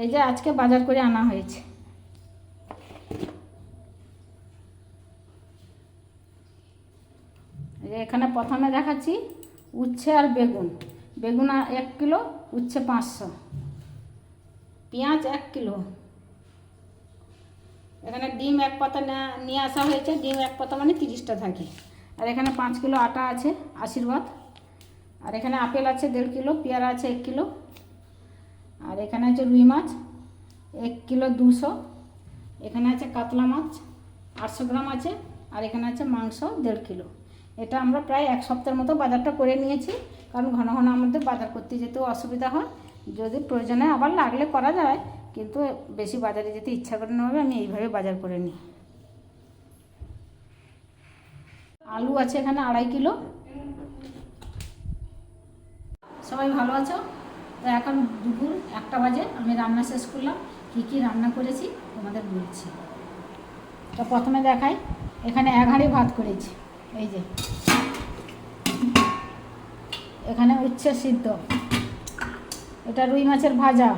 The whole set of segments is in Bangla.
এই যে আজকে বাজার করে আনা হয়েছে। এই যে এখানে প্রথমে দেখাচ্ছি উচ্ছে আর বেগুন। বেগুন 1 কিলো, উচ্ছে 500, পেঁয়াজ 1 কিলো। এখানে ডিম 1 পাতা নিয়ে আসা হয়েছে। ডিম 1 পাতা মানে 30টা থাকে। আর এখানে 5 কিলো আটা আছে আশীর্বাদ। আর এখানে আপেল আছে 1.5 কিলো, পেয়ারা আছে 1 কিলো। আর এখানে আছে রুই মাছ 1 কিলো 200। এখানে আছে কাতলা মাছ 800 গ্রাম আছে। আর এখানে আছে মাংস 1.5 কিলো। এটা আমরা প্রায় 1 সপ্তাহের মতো বাজারটা করে নিয়েছি, কারণ ঘন ঘন আমাদের বাজার করতে যেতেও অসুবিধা হয়। যদি প্রয়োজনে আবার লাগলে করা যায়, কিন্তু বেশি বাজারে যেতে ইচ্ছা করে না হবে, আমি এইভাবে বাজার করে নিই। আলু আছে এখানে 2.5 কিলো। সবাই ভালো আছো? তো এখন দুপুর 1টা বাজে, আমি রান্না শেষ করলাম। কী রান্না করেছি তোমাদের বলছি। তো প্রথমে দেখাই, এখানে 1 হাঁড়ি ভাত করেছি। এই যে এখানে উচ্ছে সিদ্ধ, এটা রুই মাছের ভাজা,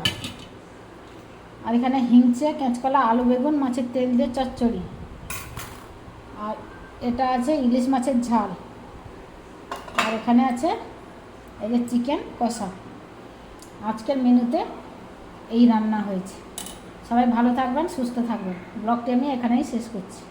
আর এখানে হিংচে, কাঁচকলা, আলু, বেগুন, মাছের তেল দিয়ে চচ্চড়ি, আর এটা আছে ইলিশ মাছের ঝাল, আর এখানে আছে এই যে চিকেন কষা। আজকের মেনুতে এই রান্না হয়েছে। সবাই ভালো থাকবেন, সুস্থ থাকবেন। ব্লগটি আমি এখানেই শেষ করছি।